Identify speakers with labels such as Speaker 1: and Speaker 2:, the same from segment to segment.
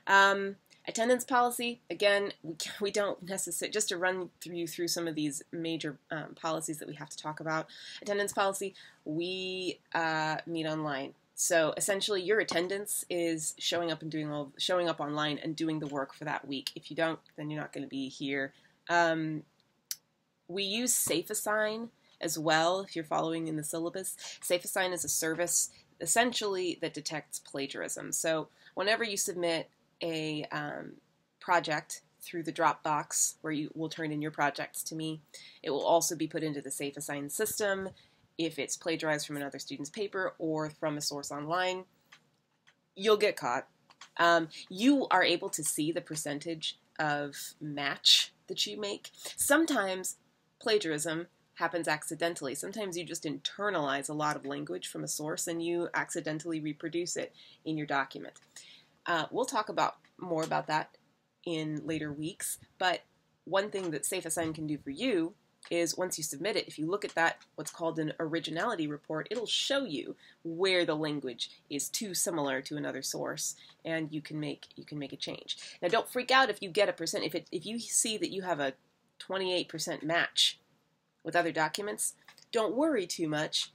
Speaker 1: Attendance policy, again, we don't necessarily, just to run through some of these major policies that we have to talk about. Attendance policy, we meet online. So essentially your attendance is showing up online and doing the work for that week. If you don't, then you're not going to be here. We use SafeAssign as well, if you're following in the syllabus. SafeAssign is a service essentially that detects plagiarism. So whenever you submit a project through the Dropbox, where you will turn in your projects to me, it will also be put into the SafeAssign system. If it's plagiarized from another student's paper or from a source online, you'll get caught. You are able to see the percentage of match that you make. Sometimes plagiarism happens accidentally. Sometimes you just internalize a lot of language from a source and you accidentally reproduce it in your document. We'll talk more about that in later weeks, but one thing that SafeAssign can do for you is once you submit it, if you look at that, what's called an originality report, it'll show you where the language is too similar to another source, and you can make a change. Now, don't freak out if you get a percent. If you see that you have a 28% match with other documents, don't worry too much.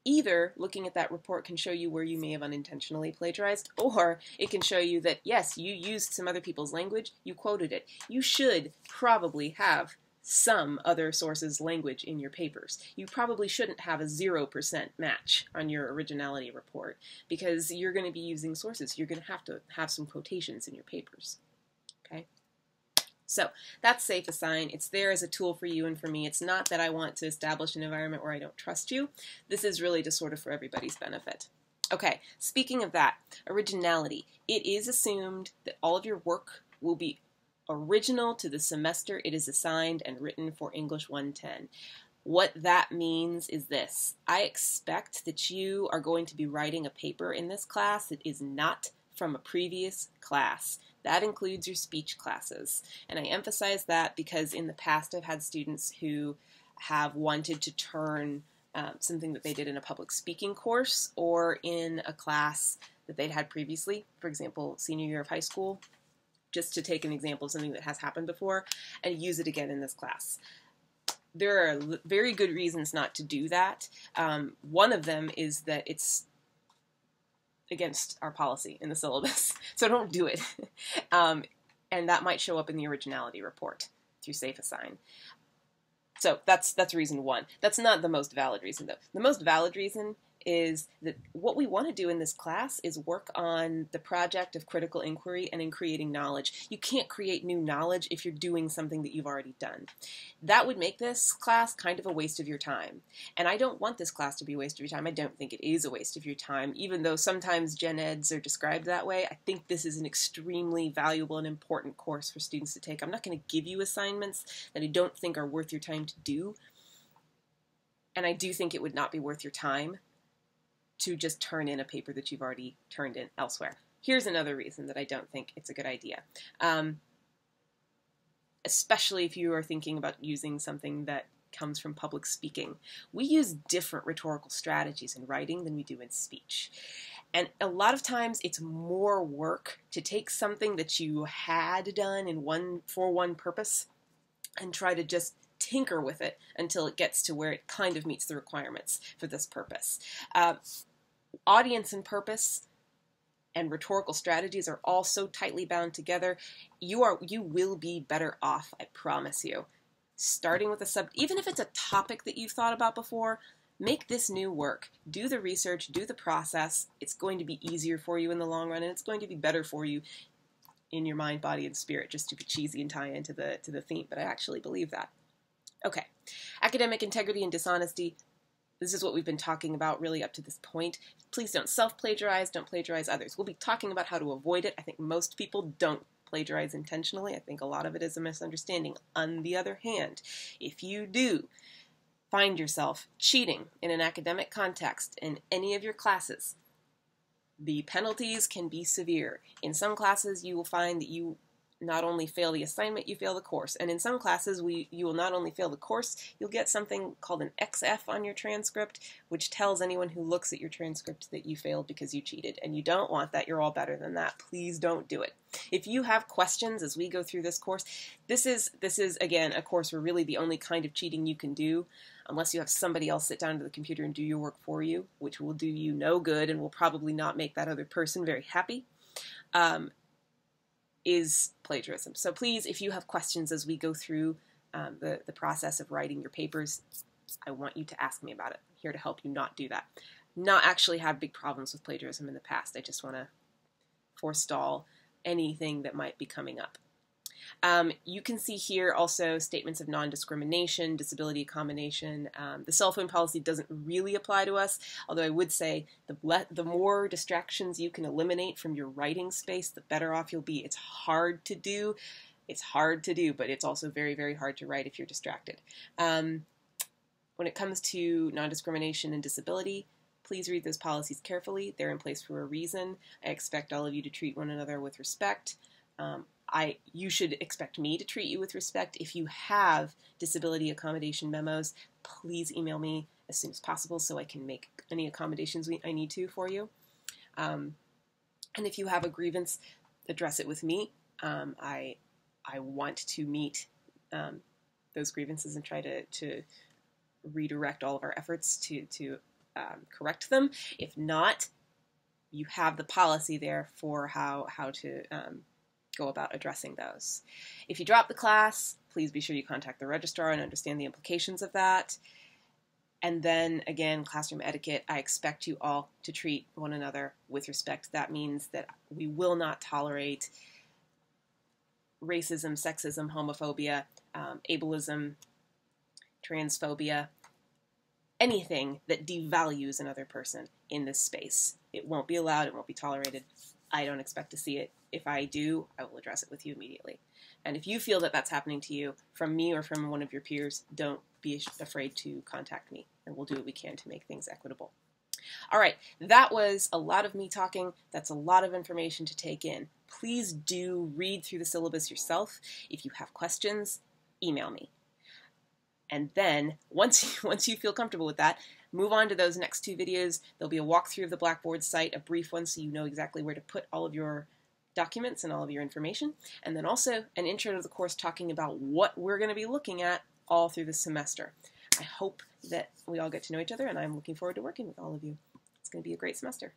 Speaker 1: Either looking at that report can show you where you may have unintentionally plagiarized, or it can show you that, yes, you used some other people's language, you quoted it. You should probably have some other source's language in your papers. You probably shouldn't have a 0% match on your originality report, because you're going to be using sources. You're going to have some quotations in your papers. Okay? So that's SafeAssign. It's there as a tool for you and for me. It's not that I want to establish an environment where I don't trust you. This is really just sort of for everybody's benefit. Okay, speaking of that, originality. It is assumed that all of your work will be original to the semester it is assigned and written for English 110. What that means is this. I expect that you are going to be writing a paper in this class that is not from a previous class. That includes your speech classes. And I emphasize that because in the past I've had students who have wanted to turn something that they did in a public speaking course or in a class that they'd had previously, for example, senior year of high school, just to take an example of something that has happened before, and use it again in this class. There are very good reasons not to do that. One of them is that it's against our policy in the syllabus, so don't do it. And that might show up in the originality report through SafeAssign. So that's reason one. That's not the most valid reason, though. The most valid reason is that what we want to do in this class is work on the project of critical inquiry and in creating knowledge. You can't create new knowledge if you're doing something that you've already done. That would make this class kind of a waste of your time. And I don't want this class to be a waste of your time. I don't think it is a waste of your time, even though sometimes gen eds are described that way. I think this is an extremely valuable and important course for students to take. I'm not going to give you assignments that I don't think are worth your time to do. And I do think it would not be worth your time to just turn in a paper that you've already turned in elsewhere. Here's another reason that I don't think it's a good idea. Especially if you are thinking about using something that comes from public speaking. We use different rhetorical strategies in writing than we do in speech. And a lot of times it's more work to take something that you had done for one purpose and try to just tinker with it until it gets to where it kind of meets the requirements for this purpose. Audience and purpose and rhetorical strategies are all so tightly bound together. You will be better off, I promise you. Starting with even if it's a topic that you've thought about before, make this new work. Do the research, do the process. It's going to be easier for you in the long run, and it's going to be better for you in your mind, body, and spirit, just to be cheesy and tie into the theme, but I actually believe that. Okay, academic integrity and dishonesty. This is what we've been talking about really up to this point. Please don't self-plagiarize, don't plagiarize others. We'll be talking about how to avoid it. I think most people don't plagiarize intentionally. I think a lot of it is a misunderstanding. On the other hand, if you do find yourself cheating in an academic context in any of your classes, the penalties can be severe. In some classes, you will find that you not only fail the assignment, you fail the course. And in some classes, you will not only fail the course, you'll get something called an XF on your transcript, which tells anyone who looks at your transcript that you failed because you cheated. And you don't want that. You're all better than that. Please don't do it. If you have questions as we go through this course, this is again, a course where really the only kind of cheating you can do, unless you have somebody else sit down to the computer and do your work for you, which will do you no good and will probably not make that other person very happy, is plagiarism. So please, if you have questions as we go through the process of writing your papers, I want you to ask me about it. I'm here to help you not do that. Not actually have big problems with plagiarism in the past. I just want to forestall anything that might be coming up. You can see here also statements of non-discrimination, disability accommodation. The cell phone policy doesn't really apply to us, although I would say the more distractions you can eliminate from your writing space, the better off you'll be. It's hard to do. It's hard to do, but it's also very, very hard to write if you're distracted. When it comes to non-discrimination and disability, please read those policies carefully. They're in place for a reason. I expect all of you to treat one another with respect. You should expect me to treat you with respect. If you have disability accommodation memos, please email me as soon as possible so I can make any accommodations I need to for you. And if you have a grievance, address it with me. I want to meet those grievances and try to redirect all of our efforts to correct them. If not, you have the policy there for how to go about addressing those. If you drop the class, please be sure you contact the registrar and understand the implications of that. And then, again, classroom etiquette, I expect you all to treat one another with respect. That means that we will not tolerate racism, sexism, homophobia, ableism, transphobia, anything that devalues another person in this space. It won't be allowed, it won't be tolerated. I don't expect to see it. If I do, I will address it with you immediately. And if you feel that that's happening to you from me or from one of your peers, don't be afraid to contact me, and we'll do what we can to make things equitable. All right, that was a lot of me talking. That's a lot of information to take in. Please do read through the syllabus yourself. If you have questions, email me. And then, once you feel comfortable with that, move on to those next two videos. There'll be a walkthrough of the Blackboard site, a brief one so you know exactly where to put all of your documents and all of your information. And then also an intro to the course talking about what we're going to be looking at all through the semester. I hope that we all get to know each other, and I'm looking forward to working with all of you. It's going to be a great semester.